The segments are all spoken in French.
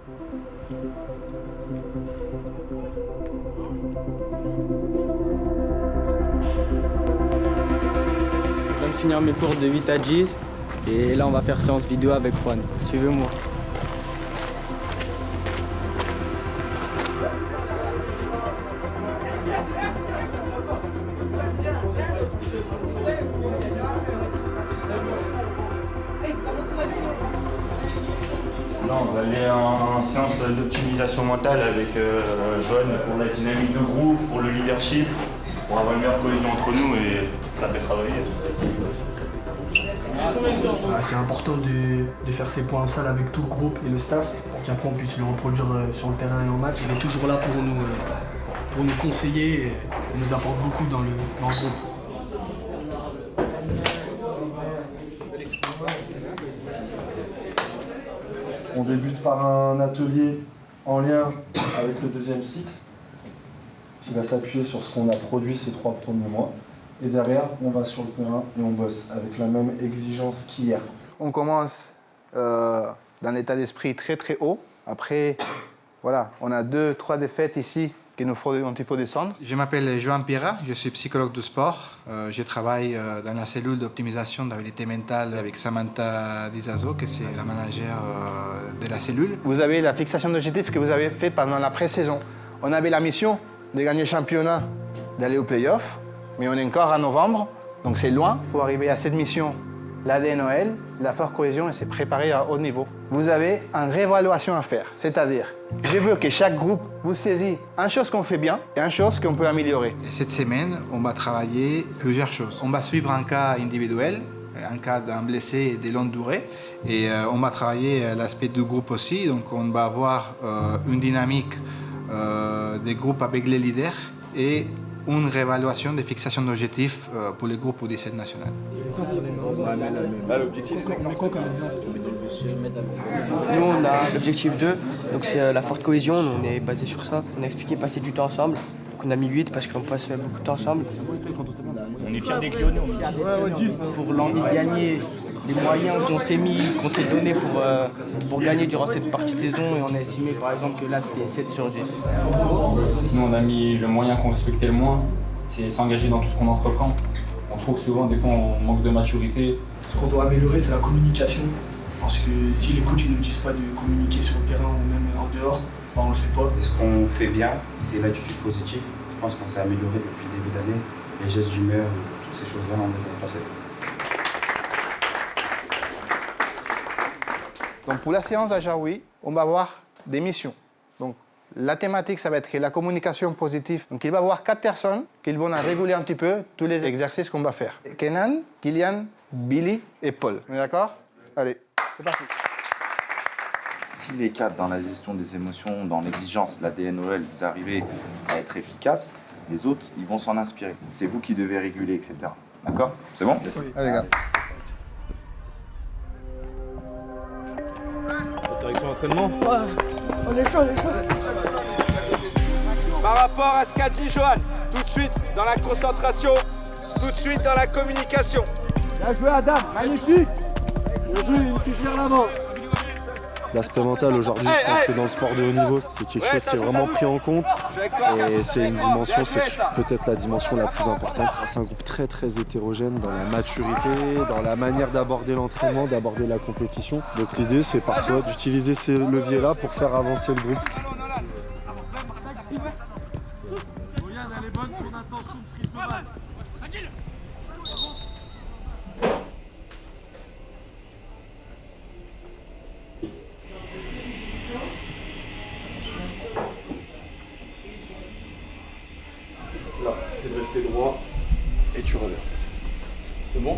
Je viens de finir mes cours de 8 à 10 et là on va faire séance vidéo avec Juan. Suivez-moi. Là, on va aller en séance d'optimisation mentale avec Joanne pour la dynamique de groupe, pour le leadership, pour avoir une meilleure cohésion entre nous et ça fait travailler. C'est important de faire ces points en salle avec tout le groupe et le staff pour qu'après on puisse le reproduire sur le terrain et en match. Il est toujours là pour nous conseiller et nous apporte beaucoup dans le groupe. On débute par un atelier en lien avec le deuxième cycle qui va s'appuyer sur ce qu'on a produit ces 3 premiers mois. Et derrière, on va sur le terrain et on bosse avec la même exigence qu'hier. On commence d'un état d'esprit très très haut. Après, voilà, on a 2-3 défaites ici qu'il nous faut un petit peu descendre. Je m'appelle Joan Pierra, je suis psychologue du sport. Je travaille dans la cellule d'optimisation d'habilité mentale avec Samantha Dizazo, qui est la manager de la cellule. Vous avez la fixation d'objectifs que vous avez faite pendant la pré-saison. On avait la mission de gagner le championnat, d'aller au play-off, mais on est encore en novembre, donc c'est loin. Pour arriver à cette mission, l'ADNOL, la forte cohésion, et c'est préparé à haut niveau. Vous avez une réévaluation à faire, c'est-à-dire, je veux que chaque groupe vous saisisse une chose qu'on fait bien et une chose qu'on peut améliorer. Et cette semaine, on va travailler plusieurs choses. On va suivre un cas individuel, un cas d'un blessé de longue durée, et on va travailler l'aspect du groupe aussi. Donc on va avoir une dynamique des groupes avec les leaders et une réévaluation des fixations d'objectifs pour les groupes U17 national. L'objectif, c'est Nous on a l'objectif 2, donc c'est la forte cohésion, on est basé sur ça. On a expliqué passer du temps ensemble, donc on a mis 8 parce qu'on passe beaucoup de temps ensemble. On est fiers des Cléonais. Pour l'envie de gagner, les moyens qu'on s'est mis, qu'on s'est donné pour gagner durant cette partie de saison, et on a estimé par exemple que là c'était 7 sur 10. Nous on a mis le moyen qu'on respectait le moins, c'est s'engager dans tout ce qu'on entreprend. On trouve souvent des fois on manque de maturité. Ce qu'on doit améliorer, c'est la communication. Parce que si les coachs ne nous disent pas de communiquer sur le terrain ou même en dehors, on ne le fait pas. Ce qu'on fait bien, c'est l'attitude positive. Je pense qu'on s'est amélioré depuis le début d'année. Les gestes d'humeur, toutes ces choses-là, on les a effacées. Donc pour la séance à Jaoui, on va avoir des missions. Donc la thématique, ça va être la communication positive. Donc il va y avoir 4 personnes qui vont réguler un petit peu tous les exercices qu'on va faire. Kenan, Kylian, Billy et Paul. On est d'accord? Allez, c'est parti. Si les 4 dans la gestion des émotions, dans l'exigence, la DNOL, vous arrivez à être efficace, les autres, ils vont s'en inspirer. C'est vous qui devez réguler, etc. D'accord? C'est bon? Oui. Allez, les gars. Direction d'entraînement. Ouais, on est chaud, on est chaud. Par rapport à ce qu'a dit Johan, tout de suite dans la concentration, tout de suite dans la communication. Bien joué Adam, magnifique. Bien joué, une petite vers l'avant. L'aspect mental aujourd'hui, je pense que dans le sport de haut niveau, c'est quelque chose qui est vraiment pris en compte. Et c'est une dimension, c'est peut-être la dimension la plus importante. C'est un groupe très très hétérogène dans la maturité, dans la manière d'aborder l'entraînement, d'aborder la compétition. Donc l'idée, c'est parfois d'utiliser ces leviers-là pour faire avancer le groupe. Là, c'est de rester droit et tu reviens. C'est bon?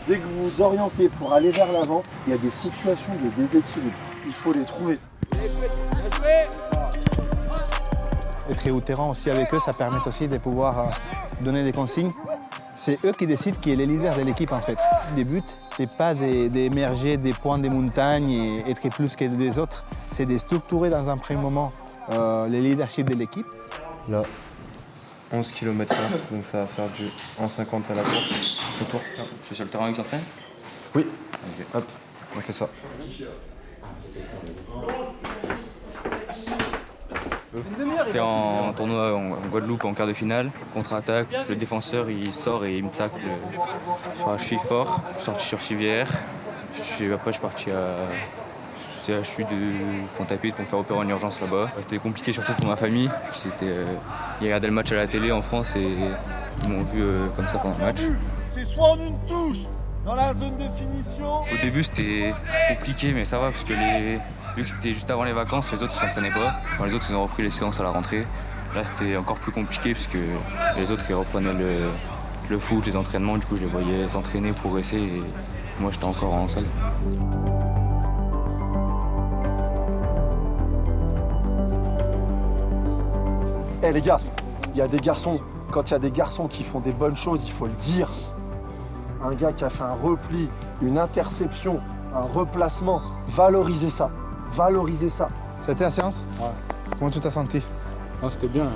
Dès que vous vous orientez pour aller vers l'avant, il y a des situations de déséquilibre. Il faut les trouver. Être au terrain aussi avec eux, ça permet aussi de pouvoir donner des consignes. C'est eux qui décident qui est le leader de l'équipe en fait. Les buts, c'est pas d'émerger des points des montagnes et être plus que les autres. C'est de structurer dans un premier moment le leadership de l'équipe. Là, 11 km/h, donc ça va faire du 1,50 à la course. Le tour. C'est sur le terrain qu'ils s'entraînent? Oui. Okay. Hop, on fait ça. C'était en tournoi en Guadeloupe en quart de finale, contre-attaque, le défenseur il sort et il me tacle sur un cheville fort, je suis sorti sur civière, après je suis parti à CHU de Pointe-à-Pitre pour me faire opérer en urgence là-bas. C'était compliqué surtout pour ma famille, ils regardaient le match à la télé en France et ils m'ont vu comme ça pendant le match. C'est soit en une touche dans la zone de finition. Au début c'était compliqué mais ça va parce que vu que c'était juste avant les vacances, les autres ils s'entraînaient pas. Enfin, les autres ils ont repris les séances à la rentrée. Là c'était encore plus compliqué parce que les autres ils reprenaient le foot, les entraînements, du coup je les voyais s'entraîner, progresser et moi j'étais encore en salle. Eh les gars, il y a des garçons, quand il y a des garçons qui font des bonnes choses, il faut le dire. Un gars qui a fait un repli, une interception, un replacement, valorisez ça. Valorisez ça. C'était la séance? Ouais. Comment tu t'as senti? C'était bien.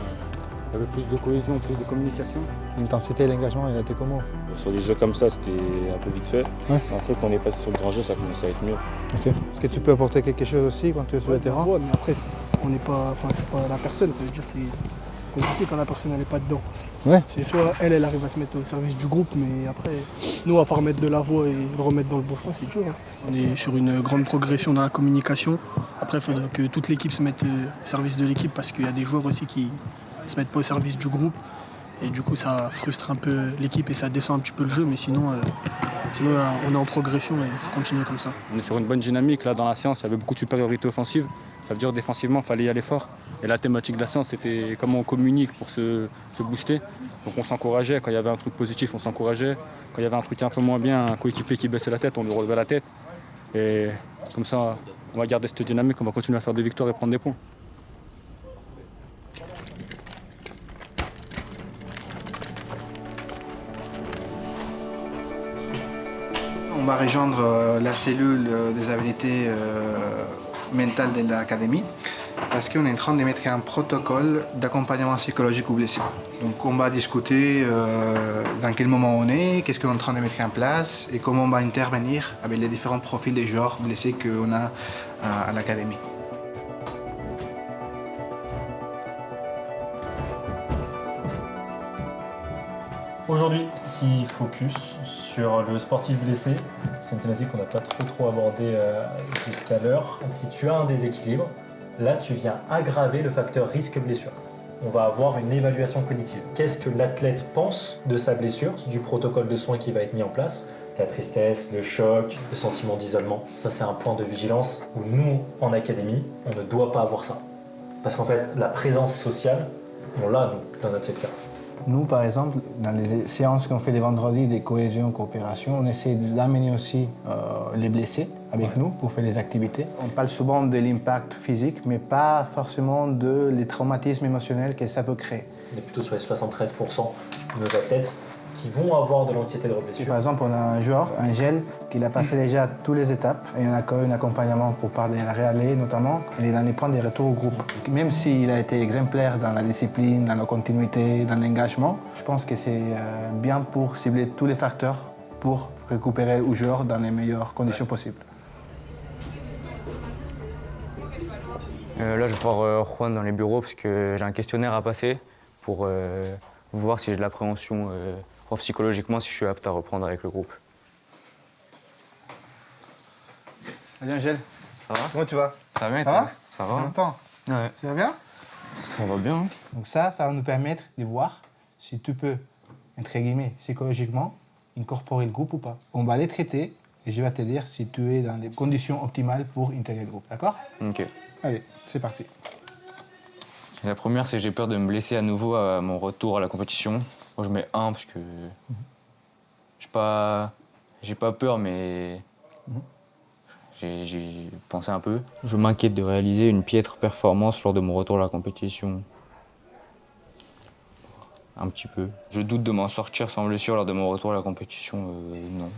Il y avait plus de cohésion, plus de communication. L'intensité et l'engagement, il a été comment? Sur des jeux comme ça, c'était un peu vite fait. Ouais. Après, quand on est passé sur le grand jeu, ça commençait à être mieux. Ok. Est-ce que tu peux apporter quelque chose aussi quand tu es sur le terrain? Ouais, mais après, on n'est pas, je suis pas la personne, ça veut dire que c'est compliqué quand la personne n'est pas dedans. Ouais. C'est soit elle arrive à se mettre au service du groupe, mais après, nous, à part mettre de la voix et le remettre dans le bon chemin, c'est dur. Hein. On est sur une grande progression dans la communication. Après, il faudrait que toute l'équipe se mette au service de l'équipe parce qu'il y a des joueurs aussi qui se mettent pas au service du groupe. Et du coup, ça frustre un peu l'équipe et ça descend un petit peu le jeu, mais sinon on est en progression et il faut continuer comme ça. On est sur une bonne dynamique, là dans la séance, il y avait beaucoup de supériorité offensive. Ça veut dire défensivement, il fallait y aller fort. Et la thématique de la séance, c'était comment on communique pour se booster. Donc on s'encourageait, quand il y avait un truc positif, on s'encourageait. Quand il y avait un truc un peu moins bien, un coéquipier qui baissait la tête, on lui relevait la tête. Et comme ça, on va garder cette dynamique, on va continuer à faire des victoires et prendre des points. On va rejoindre la cellule des habiletés mentales de l'académie parce qu'on est en train de mettre un protocole d'accompagnement psychologique aux blessés. Donc on va discuter dans quel moment on est, qu'est-ce qu'on est en train de mettre en place et comment on va intervenir avec les différents profils des joueurs blessés qu'on a à l'académie. Aujourd'hui, petit focus sur le sportif blessé. C'est une thématique qu'on n'a pas trop abordée jusqu'à l'heure. Si tu as un déséquilibre, là tu viens aggraver le facteur risque-blessure. On va avoir une évaluation cognitive. Qu'est-ce que l'athlète pense de sa blessure, du protocole de soins qui va être mis en place, la tristesse, le choc, le sentiment d'isolement. Ça, c'est un point de vigilance où nous, en académie, on ne doit pas avoir ça. Parce qu'en fait, la présence sociale, on l'a, nous, dans notre secteur. Nous, par exemple, dans les séances qu'on fait les vendredis des cohésion, coopération, on essaie d'amener aussi les blessés avec nous pour faire les activités. On parle souvent de l'impact physique, mais pas forcément de les traumatismes émotionnels que ça peut créer. On est plutôt sur les 73% de nos athlètes qui vont avoir de l'anxiété de reblessure. Par exemple, on a un joueur, Angel, qui a passé déjà toutes les étapes et on a un accompagnement pour parler de la réalité notamment. Il est dans les points de retour au groupe. Même s'il a été exemplaire dans la discipline, dans la continuité, dans l'engagement, je pense que c'est bien pour cibler tous les facteurs pour récupérer le joueur dans les meilleures conditions possibles. Là, je vais voir Juan dans les bureaux parce que j'ai un questionnaire à passer pour voir si j'ai de l'appréhension. Voir psychologiquement si je suis apte à reprendre avec le groupe. Salut Angèle. Ça va? Comment tu vas? Ça va bien, ça va? Ça va. Longtemps. Ouais. Tu vas bien? Ça va bien. Donc ça va nous permettre de voir si tu peux, entre guillemets, psychologiquement, incorporer le groupe ou pas. On va les traiter et je vais te dire si tu es dans les conditions optimales pour intégrer le groupe, d'accord? Ok. Allez, c'est parti. La première, c'est que j'ai peur de me blesser à nouveau à mon retour à la compétition. Moi, je mets 1 parce que j'ai pas peur, mais j'ai pensé un peu. Je m'inquiète de réaliser une piètre performance lors de mon retour à la compétition. Un petit peu. Je doute de m'en sortir sans blessure lors de mon retour à la compétition. Non.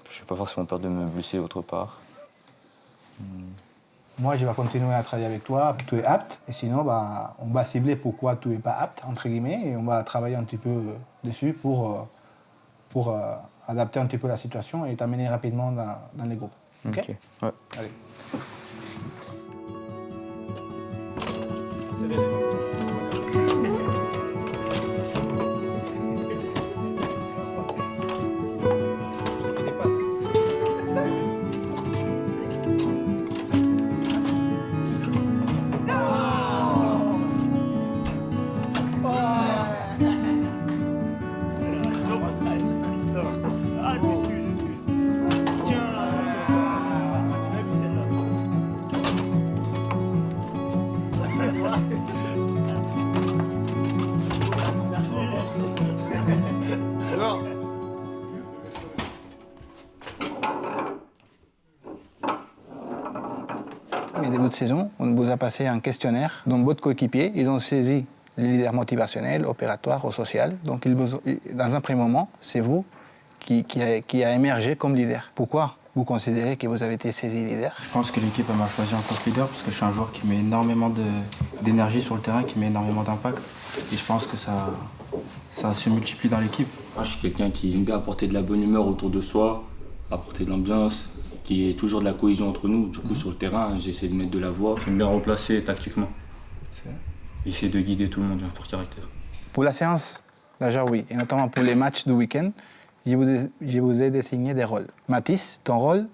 Je n'ai pas forcément peur de me blesser autre part. moi, je vais continuer à travailler avec toi, tu es apte. Et sinon, bah, on va cibler pourquoi tu n'es pas apte, entre guillemets, et on va travailler un petit peu dessus pour adapter un petit peu la situation et t'amener rapidement dans les groupes. OK? Ouais. Allez. Au début de saison, on vous a passé un questionnaire dont votre coéquipier, ils ont saisi les leaders motivationnels, opératoires ou social. Donc, dans un premier moment, c'est vous qui a émergé comme leader. Pourquoi vous considérez que vous avez été saisi leader? Je pense que l'équipe m'a choisi en tant que leader parce que je suis un joueur qui met énormément d'énergie sur le terrain, qui met énormément d'impact. Et je pense que ça se multiplie dans l'équipe. Moi, je suis quelqu'un qui aime bien apporter de la bonne humeur autour de soi, apporter de l'ambiance, qui est toujours de la cohésion entre nous. Du coup, sur le terrain, j'essaie de mettre de la voix. J'aime bien replacer tactiquement. Essayer de guider tout le monde, j'ai un fort caractère. Pour la séance, déjà oui, et notamment pour les matchs du week-end, je vous ai désigné des rôles. Mathis, ton rôle,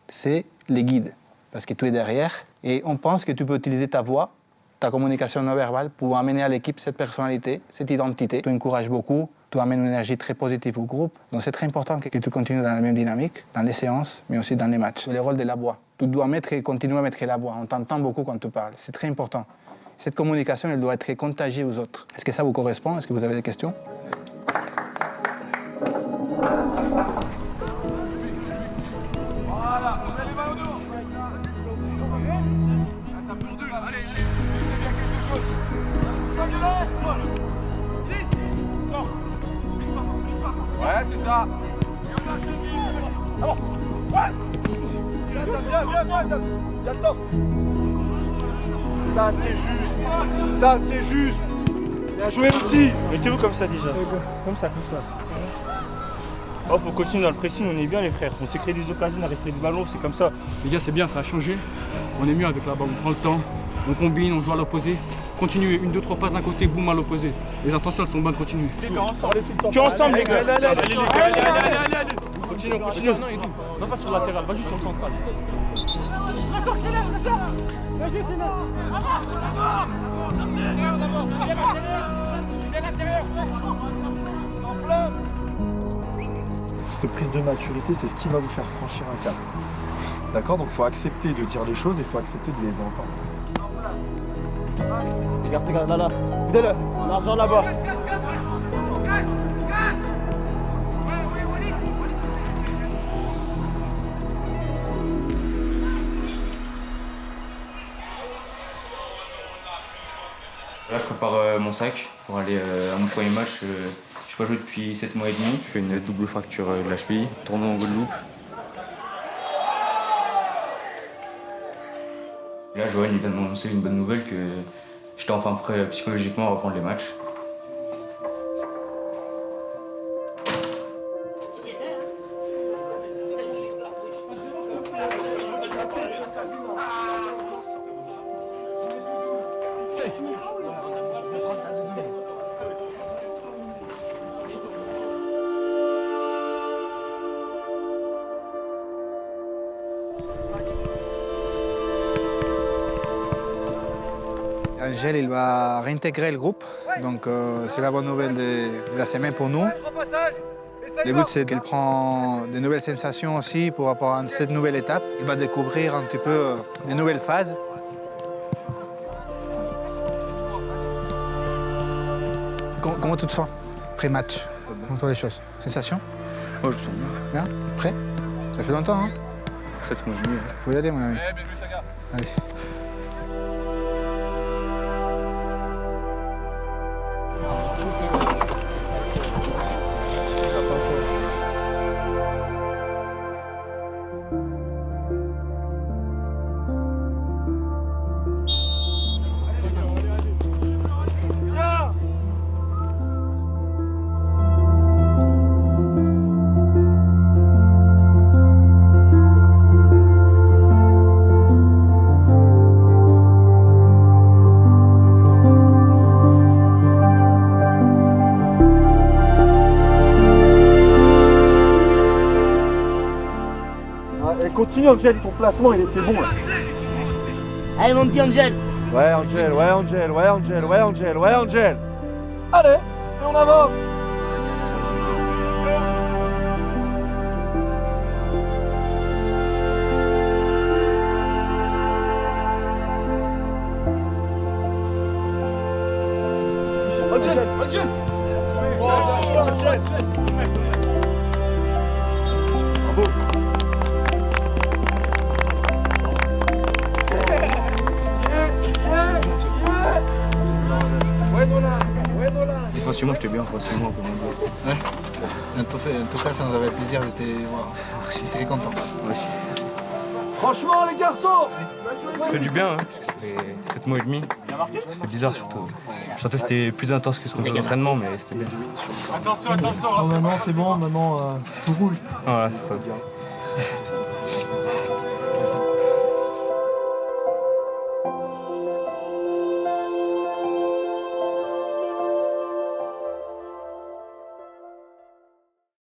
c'est les guides, parce que tu es derrière, et on pense que tu peux utiliser ta voix, ta communication non verbale, pour amener à l'équipe cette personnalité, cette identité. Tu encourages beaucoup, tu amènes une énergie très positive au groupe, donc c'est très important que tu continues dans la même dynamique, dans les séances, mais aussi dans les matchs. Le rôle de la voix, tu dois continuer à mettre la voix, on t'entend beaucoup quand tu parles, c'est très important. Cette communication, elle doit être contagiée aux autres. Est-ce que ça vous correspond? Est-ce que vous avez des questions? Ouais, c'est ça. Ah bon. Ouais. Viens, il y a le temps. Ça, c'est juste. Ça, c'est juste. Bien joué aussi. Mettez-vous comme ça déjà. Comme ça. Oh, faut continuer dans le pressing, on est bien les frères. On s'est créé des occasions, on a récupéré du ballon, c'est comme ça. Les gars, c'est bien, ça a changé. On est mieux avec la balle, on prend le temps, on combine, on joue à l'opposé. Continuez, 1, 2, 3 passes d'un côté, boum à l'opposé. Les intentions, elles sont bonnes, continuez. Tu es ensemble les gars. Allez. Continue. Va pas sur le latéral, va juste sur le central. Cette prise de maturité, c'est ce qui va vous faire franchir un cap. D'accord? Donc il faut accepter de dire les choses et il faut accepter de les entendre. Regarde, là. Aidez-le, l'argent là-bas. Là, je prépare mon sac pour aller à mon premier match. Je n'ai pas joué depuis 7 mois et demi. Je fais une double fracture de la cheville, tournoi en Guadeloupe. Là, Johan vient de m'annoncer une bonne nouvelle que j'étais enfin prêt psychologiquement à reprendre les matchs. Angel, il va réintégrer le groupe, donc c'est la bonne nouvelle de la semaine pour nous. Le but, c'est qu'il prend de nouvelles sensations aussi pour rapport à cette nouvelle étape. Il va découvrir un petit peu des nouvelles phases. Comment tu te sens pré-match? Comment tu vois les choses? Sensation? Oh, je me sens bien. Bien? Prêt? Ça fait longtemps, hein? 7 mois et demi. Faut y aller, mon ami. Allez. continue Angel, ton placement il était bon là. Allez mon petit Angel. Ouais Angel, ouais Angel, ouais Angel, ouais Angel, ouais Angel. Allez, et on avance. Angel, Angel. Oh, Angel. Bravo. Défensivement, j'étais bien, offensivement, un peu moins bien. Ouais. En tout cas, ça nous avait plaisir de te voir. Je suis très content. Aussi. Franchement les garçons. Ça fait du bien, hein, parce que ça fait 7 mois et demi. Ça fait bizarre surtout. Je sentais que c'était plus intense que ce qu'on faisait d'entraînement, mais c'était bien. Attention, attention. Maintenant c'est bon, maintenant tout roule. Voilà, c'est ça.